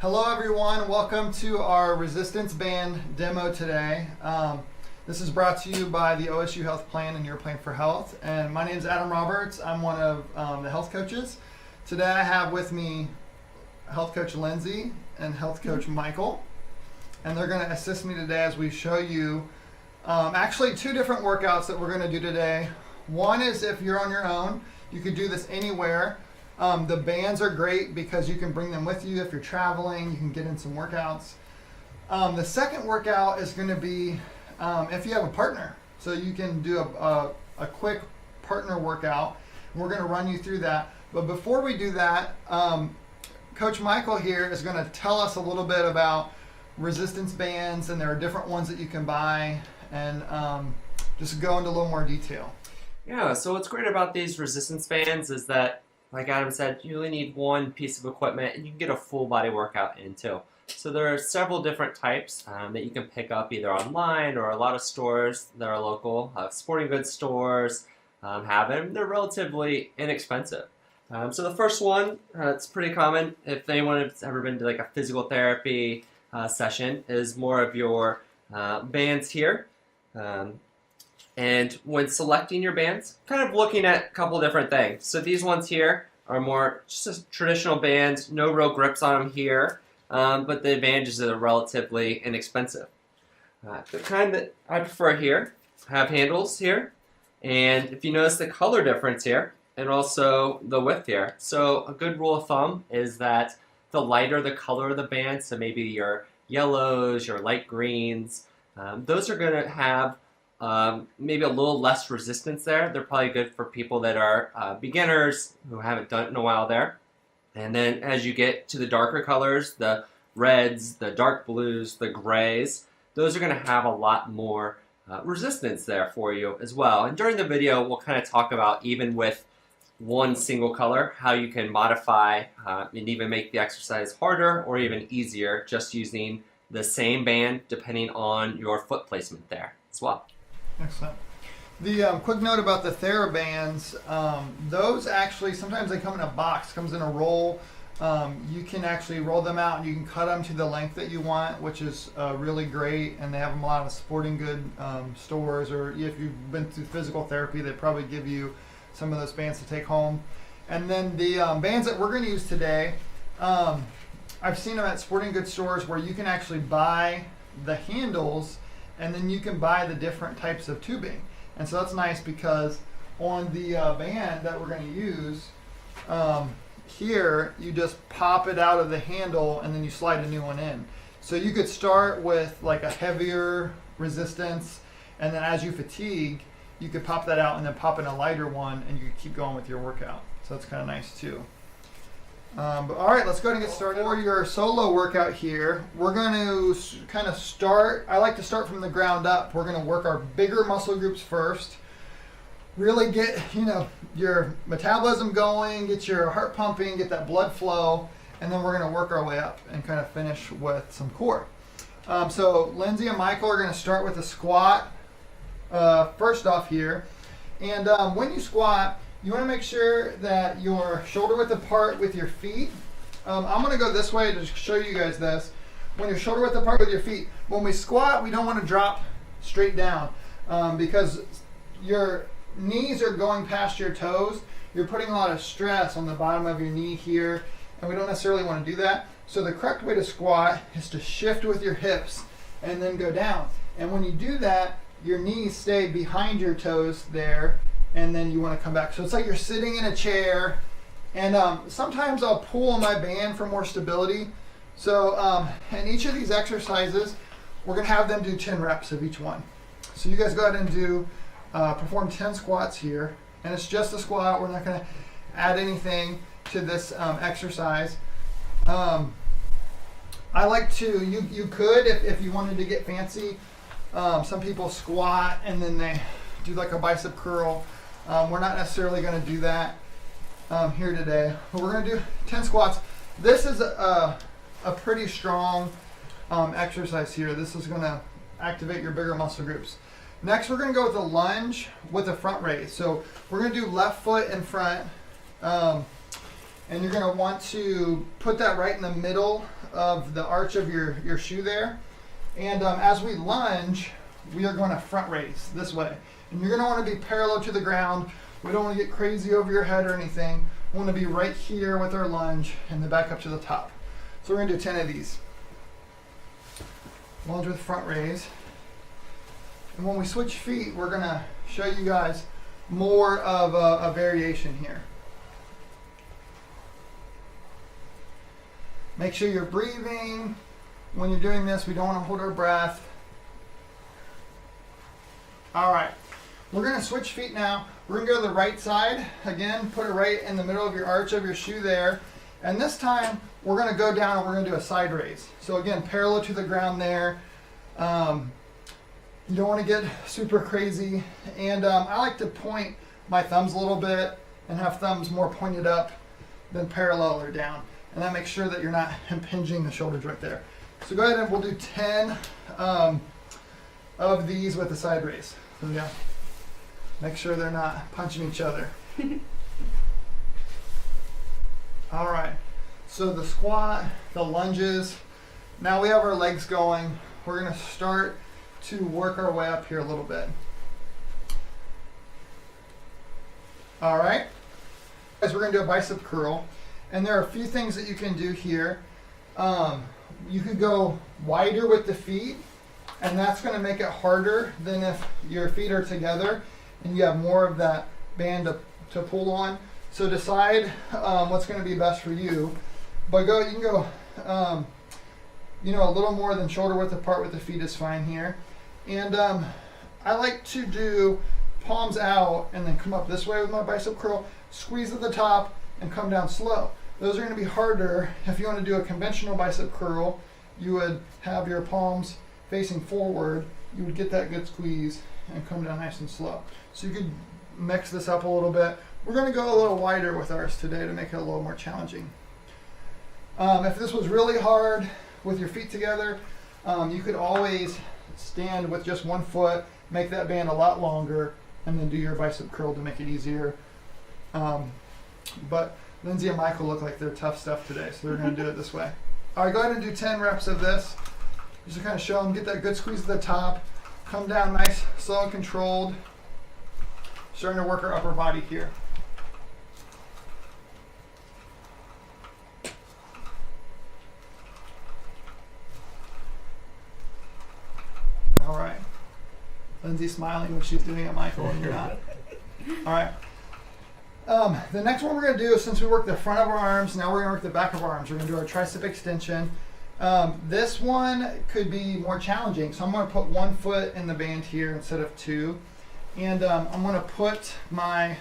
Hello everyone, welcome to our resistance band demo today. This is brought to you by the OSU Health Plan and Your Plan for Health. And my name is Adam Roberts. I'm one of the health coaches. Today I have with me health coach Lindsay and health coach Michael. And they're going to assist me today as we show you actually two different workouts that we're going to do today. One is if you're on your own, you could do this anywhere. The bands are great because you can bring them with you if you're traveling. You can get in some workouts. The second workout is going to be if you have a partner. So you can do a quick partner workout. We're going to run you through that. But before we do that, Coach Michael here is going to tell us a little bit about resistance bands, and there are different ones that you can buy, and just go into a little more detail. Yeah, so what's great about these resistance bands is that, like Adam said, you only need one piece of equipment and you can get a full body workout in too. So there are several different types that you can pick up either online or a lot of stores that are local. Sporting goods stores have them. They're relatively inexpensive. So the first one, it's pretty common if anyone has ever been to like a physical therapy session, is more of your bands here. And when selecting your bands, kind of looking at a couple different things. So these ones here are more just a traditional bands, no real grips on them here, but the advantages are relatively inexpensive. The kind that I prefer here have handles here, and if you notice the color difference here, and also the width here. So a good rule of thumb is that the lighter the color of the band, so maybe your yellows, your light greens, those are going to have maybe a little less resistance there. They're probably good for people that are beginners who haven't done it in a while there. And then as you get to the darker colors, the reds, the dark blues, the grays, those are going to have a lot more resistance there for you as well. And during the video, we'll kind of talk about, even with one single color, how you can modify and even make the exercise harder or even easier just using the same band depending on your foot placement there as well. Excellent. The quick note about the TheraBands, those actually, sometimes they come in a box, comes in a roll. You can actually roll them out and you can cut them to the length that you want, which is really great. And they have them a lot of sporting good stores, or if you've been through physical therapy, they probably give you some of those bands to take home. And then the bands that we're going to use today, I've seen them at sporting goods stores where you can actually buy the handles and then you can buy the different types of tubing. And so that's nice because on the band that we're going to use, here you just pop it out of the handle and then you slide a new one in. So you could start with like a heavier resistance, and then as you fatigue, you could pop that out and then pop in a lighter one, and you could keep going with your workout. So that's kind of nice too. But all right, let's go ahead and get started. For your solo workout here, we're going to kind of start, I like to start from the ground up. We're going to work our bigger muscle groups first. Really get, your metabolism going, get your heart pumping, get that blood flow, and then we're going to work our way up and kind of finish with some core. So Lindsay and Michael are going to start with a squat first off here. And when you squat, you want to make sure that your shoulder width apart with your feet. I'm going to go this way to show you guys this. When you're shoulder width apart with your feet, when we squat, we don't want to drop straight down because your knees are going past your toes. You're putting a lot of stress on the bottom of your knee here, and we don't necessarily want to do that. So the correct way to squat is to shift with your hips and then go down. And when you do that, your knees stay behind your toes there, and then you want to come back. So it's like you're sitting in a chair, and sometimes I'll pull on my band for more stability. So in each of these exercises, we're going to have them do 10 reps of each one. So you guys go ahead and do perform 10 squats here, and it's just a squat. We're not going to add anything to this exercise. I like to, you could, if you wanted to get fancy, some people squat and then they do like a bicep curl. We're not necessarily going to do that here today, but we're going to do 10 squats. This is a pretty strong exercise here. This is going to activate your bigger muscle groups. Next, we're going to go with a lunge with a front raise. So we're going to do left foot in front, And you're gonna want to put that right in the middle of the arch of your shoe there. And as we lunge, we are going to front raise this way. And you're gonna wanna be parallel to the ground. We don't wanna get crazy over your head or anything. We wanna be right here with our lunge and then back up to the top. So we're gonna do 10 of these. Lunge with front raise. And when we switch feet, we're gonna show you guys more of a variation here. Make sure you're breathing. When you're doing this, we don't want to hold our breath. All right, we're gonna switch feet now. We're gonna go to the right side. Again, put it right in the middle of your arch of your shoe there. And this time, we're gonna go down and we're gonna do a side raise. So again, parallel to the ground there. You don't want to get super crazy. And I like to point my thumbs a little bit and have thumbs more pointed up than parallel or down. And that makes sure that you're not impinging the shoulder joint there. So go ahead and we'll do 10 of these with the side raise. So yeah, make sure they're not punching each other. All right, so the squat, the lunges. Now we have our legs going. We're gonna start to work our way up here a little bit. All right, guys, we're gonna do a bicep curl. And there are a few things that you can do here. You could go wider with the feet, and that's gonna make it harder than if your feet are together and you have more of that band to pull on. So decide what's gonna be best for you. But you can go, a little more than shoulder width apart with the feet is fine here. And I like to do palms out and then come up this way with my bicep curl, squeeze at the top, and come down slow. Those are going to be harder. If you want to do a conventional bicep curl, you would have your palms facing forward. You would get that good squeeze and come down nice and slow. So you could mix this up a little bit. We're going to go a little wider with ours today to make it a little more challenging. If this was really hard with your feet together, you could always stand with just one foot, make that band a lot longer, and then do your bicep curl to make it easier. But Lindsay and Michael look like they're tough stuff today, so they're going to do it this way. All right, go ahead and do 10 reps of this. Just to kind of show them, get that good squeeze at the top, come down nice, slow and controlled. Starting to work our upper body here. All right. Lindsay's smiling when she's doing it, Michael, and you're not. All right. The next one we're going to do is, since we worked the front of our arms, now we're going to work the back of our arms. We're going to do our tricep extension. This one could be more challenging. So I'm going to put one foot in the band here instead of two. And I'm going to put my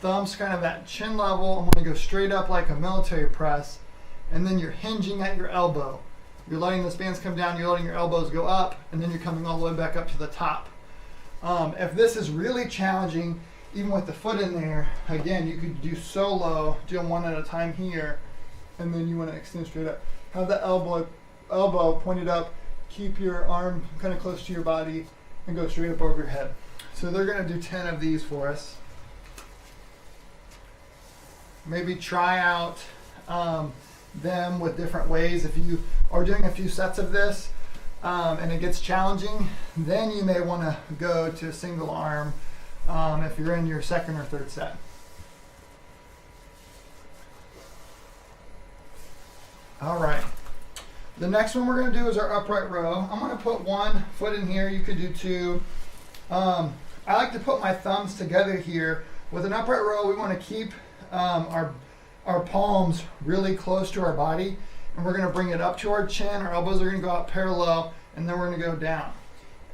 thumbs kind of at chin level. I'm going to go straight up like a military press. And then you're hinging at your elbow. You're letting those bands come down, you're letting your elbows go up, and then you're coming all the way back up to the top. If this is really challenging, even with the foot in there, again, you could do solo, do them one at a time here, and then you want to extend straight up. Have the elbow pointed up, keep your arm kind of close to your body, and go straight up over your head. So they're going to do 10 of these for us. Maybe try out them with different ways. If you are doing a few sets of this and it gets challenging, then you may want to go to a single arm if you're in your second or third set. All right. The next one we're going to do is our upright row. I'm going to put one foot in here. You could do two. I like to put my thumbs together here. With an upright row, we want to keep our palms really close to our body, and we're going to bring it up to our chin. Our elbows are going to go out parallel, and then we're going to go down.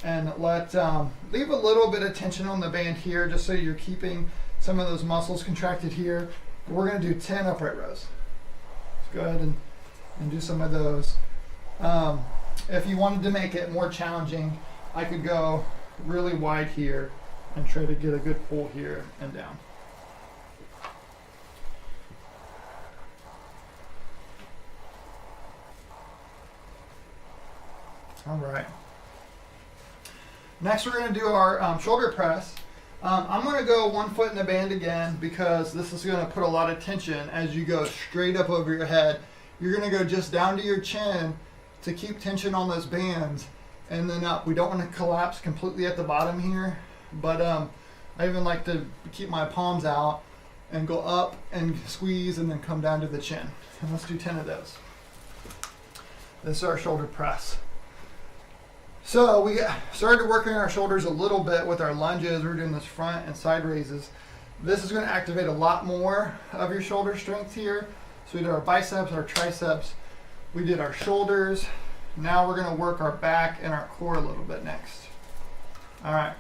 And leave a little bit of tension on the band here, just so you're keeping some of those muscles contracted here. We're going to do 10 upright rows. Let's go ahead and do some of those. If you wanted to make it more challenging, I could go really wide here and try to get a good pull here and down. All right. Next, we're going to do our shoulder press. I'm going to go 1 foot in the band again because this is going to put a lot of tension as you go straight up over your head. You're going to go just down to your chin to keep tension on those bands and then up. We don't want to collapse completely at the bottom here, but I even like to keep my palms out and go up and squeeze and then come down to the chin. And let's do 10 of those. This is our shoulder press. So we started working our shoulders a little bit with our lunges. We're doing this front and side raises. This is going to activate a lot more of your shoulder strength here. So we did our biceps, our triceps. We did our shoulders. Now we're going to work our back and our core a little bit next. All right.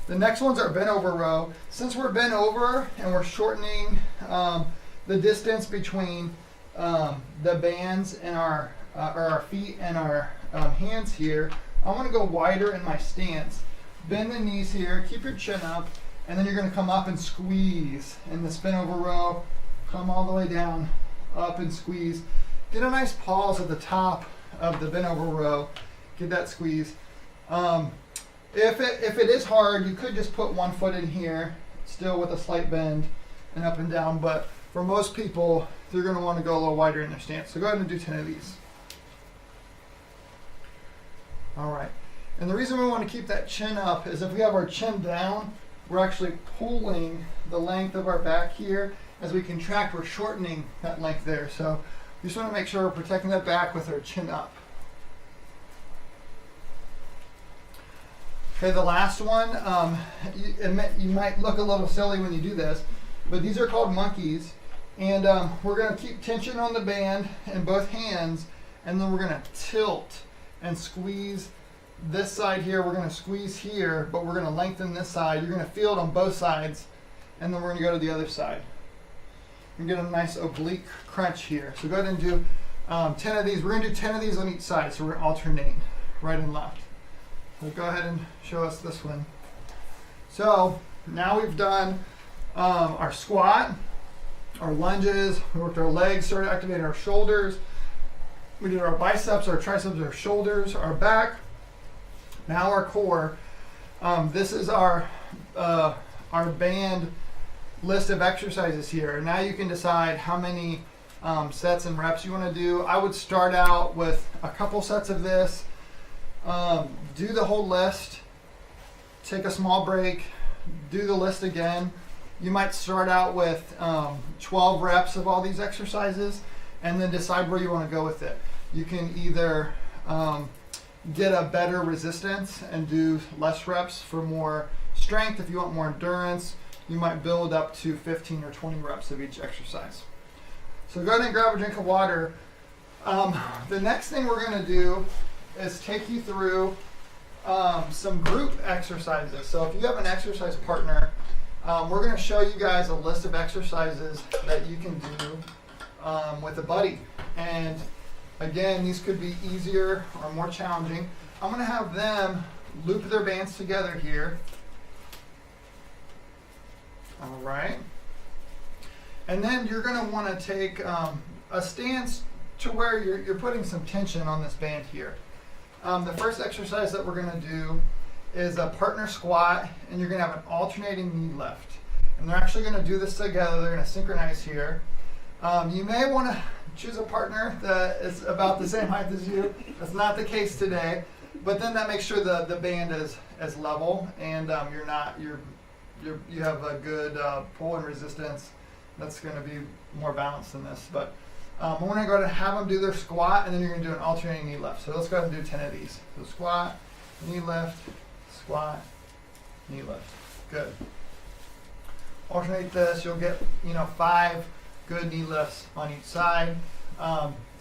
The next one's our bent over row. Since we're bent over and we're shortening the distance between the bands and our feet and our hands here, I want to go wider in my stance. Bend the knees here, keep your chin up, and then you're going to come up and squeeze in this bent over row. Come all the way down, up and squeeze. Get a nice pause at the top of the bent over row. Get that squeeze. If it is hard, you could just put 1 foot in here, still with a slight bend and up and down, but for most people, they're going to want to go a little wider in their stance. So go ahead and do 10 of these. All right. And the reason we want to keep that chin up is if we have our chin down, we're actually pulling the length of our back here. As we contract, we're shortening that length there. So we just want to make sure we're protecting that back with our chin up. Okay, the last one, you might look a little silly when you do this, but these are called monkeys. And we're going to keep tension on the band in both hands, and then we're going to tilt and squeeze this side here. We're going to squeeze here, but we're going to lengthen this side. You're going to feel it on both sides, and then we're going to go to the other side. And get a nice oblique crunch here. So go ahead and do 10 of these. We're going to do 10 of these on each side, so we're alternating right and left. So go ahead and show us this one. So now we've done our squat, our lunges, we worked our legs, started activating our shoulders. We did our biceps, our triceps, our shoulders, our back. Now our core. This is our band list of exercises here. Now you can decide how many sets and reps you want to do. I would start out with a couple sets of this. Do the whole list. Take a small break. Do the list again. You might start out with 12 reps of all these exercises and then decide where you want to go with it. You can either get a better resistance and do less reps for more strength. If you want more endurance, you might build up to 15 or 20 reps of each exercise. So go ahead and grab a drink of water. The next thing we're going to do is take you through some group exercises. So if you have an exercise partner, we're going to show you guys a list of exercises that you can do with a buddy. And again, these could be easier or more challenging. I'm going to have them loop their bands together here. All right. And then you're going to want to take a stance to where you're putting some tension on this band here. The first exercise that we're going to do is a partner squat, and you're going to have an alternating knee lift. And they're actually going to do this together. They're going to synchronize here. You may want to choose a partner that is about the same height as you. That's not the case today, but then that makes sure the band is level, and you have a good pull and resistance. That's going to be more balanced than this. But we're going to go ahead and have them do their squat, and then you're going to do an alternating knee lift. So let's go ahead and do 10 of these. So squat, knee lift, squat, knee lift. Good. Alternate this. You'll get 5 good knee lifts on each side.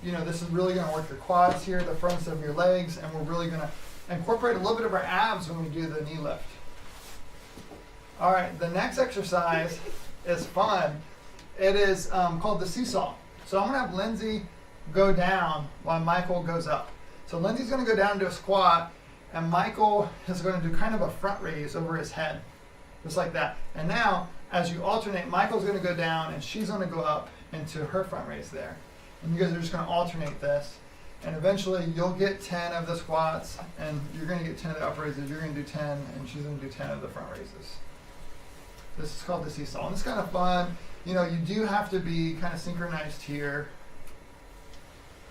This is really going to work your quads here, the fronts of your legs, and we're really going to incorporate a little bit of our abs when we do the knee lift. All right, the next exercise is fun. It is called the seesaw. So I'm going to have Lindsay go down while Michael goes up. So Lindsay's going to go down to a squat, and Michael is going to do kind of a front raise over his head, just like that. And now, as you alternate, Michael's going to go down, and she's going to go up into her front raise there. And you guys are just going to alternate this. And eventually, you'll get 10 of the squats, and you're going to get 10 of the up raises. You're going to do 10, and she's going to do 10 of the front raises. This is called the seesaw, and it's kind of fun. You know, you do have to be kind of synchronized here.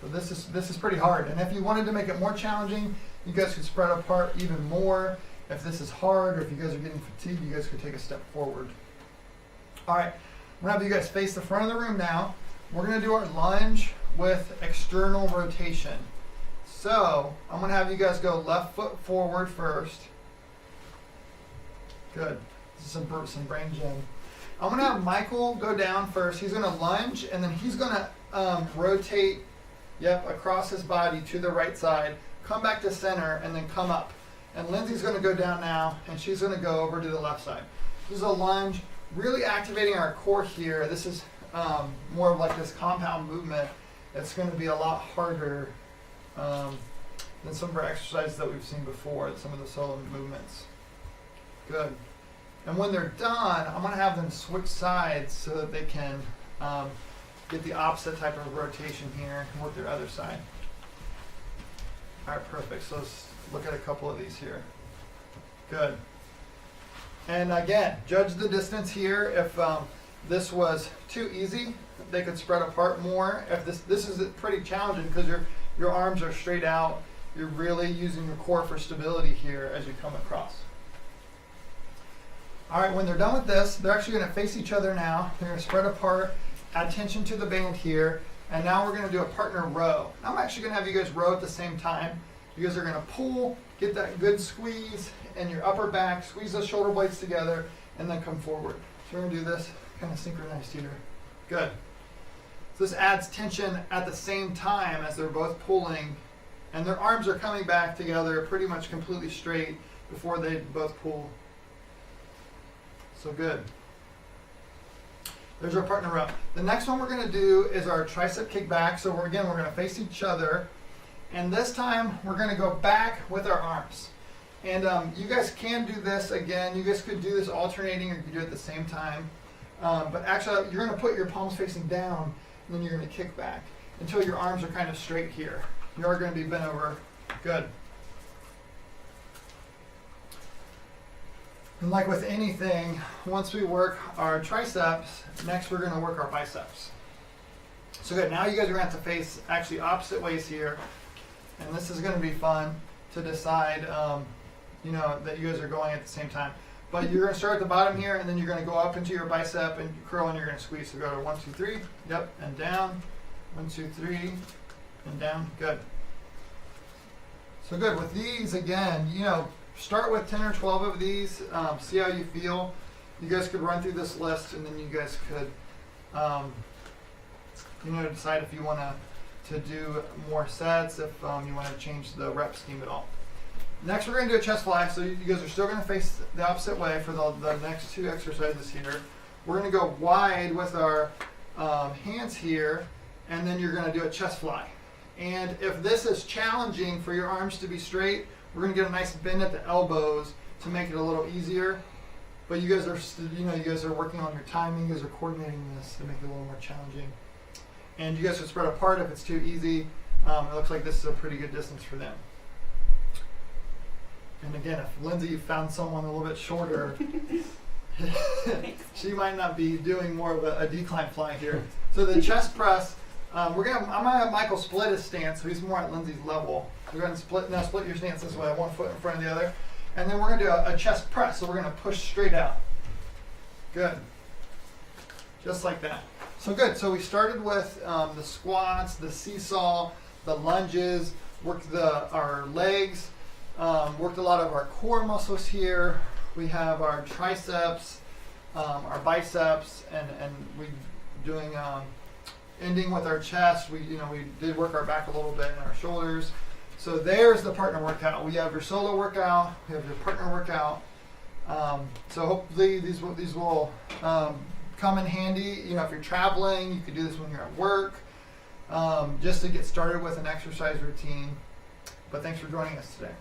But this is pretty hard. And if you wanted to make it more challenging, you guys could spread apart even more. If this is hard, or if you guys are getting fatigued, you guys could take a step forward. All right, I'm gonna have you guys face the front of the room now. We're gonna do our lunge with external rotation. So I'm gonna have you guys go left foot forward first. Good. This is some brain gym. I'm gonna have Michael go down first. He's gonna lunge, and then he's gonna rotate, across his body to the right side, come back to center, and then come up. And Lindsay's gonna go down now, and she's gonna go over to the left side. This is a lunge, really activating our core here. This is more of like this compound movement. It's gonna be a lot harder than some of our exercises that we've seen before, some of the solo movements. Good. And when they're done, I'm going to have them switch sides so that they can get the opposite type of rotation here and work their other side. All right, perfect. So let's look at a couple of these here. Good. And again, judge the distance here. If this was too easy, they could spread apart more. If this is pretty challenging because your arms are straight out, you're really using your core for stability here as you come across. All right, when they're done with this, they're actually going to face each other now. They're going to spread apart, add tension to the band here, and now we're going to do a partner row. I'm actually going to have you guys row at the same time. You guys are going to pull, get that good squeeze in your upper back, squeeze those shoulder blades together, and then come forward. So we're going to do this kind of synchronized here. Good. So this adds tension at the same time as they're both pulling, and their arms are coming back together pretty much completely straight before they both pull. So good. There's our partner row. The next one we're going to do is our tricep kick back. So we're going to face each other. And this time we're going to go back with our arms. And you guys can do this again. You guys could do this alternating, or you could do it at the same time. But actually, you're going to put your palms facing down, and then you're going to kick back until your arms are kind of straight here. You are going to be bent over. Good. And like with anything, once we work our triceps, next we're going to work our biceps. So good, now you guys are going to have to face actually opposite ways here. And this is going to be fun to decide, that you guys are going at the same time. But you're going to start at the bottom here, and then you're going to go up into your bicep and curl, and you're going to squeeze. So go to 1, 2, 3, yep, and down. 1, 2, 3, and down. Good. So good, with these, again, start with 10 or 12 of these, see how you feel. You guys could run through this list, and then you guys could, decide if you want to do more sets, if you want to change the rep scheme at all. Next, we're going to do a chest fly. So you guys are still going to face the opposite way for the next two exercises here. We're going to go wide with our hands here, and then you're going to do a chest fly. And if this is challenging for your arms to be straight, we're going to get a nice bend at the elbows to make it a little easier. But you guys are, you guys are working on your timing. You guys are coordinating this to make it a little more challenging. And you guys should spread apart if it's too easy. It looks like this is a pretty good distance for them. And again, if Lindsay found someone a little bit shorter, she might not be doing more of a decline fly here. So the chest press, I'm gonna have Michael split his stance, so he's more at Lindsay's level. We're going to split your stance this way, 1 foot in front of the other. And then we're going to do a chest press, so we're going to push straight out. Good. Just like that. So good. So we started with the squats, the seesaw, the lunges, worked our legs, worked a lot of our core muscles here. We have our triceps, our biceps, and we doing ending with our chest. We did work our back a little bit and our shoulders. So there's the partner workout. We have your solo workout. We have your partner workout. So hopefully these will come in handy. If you're traveling, you could do this when you're at work, just to get started with an exercise routine. But thanks for joining us today.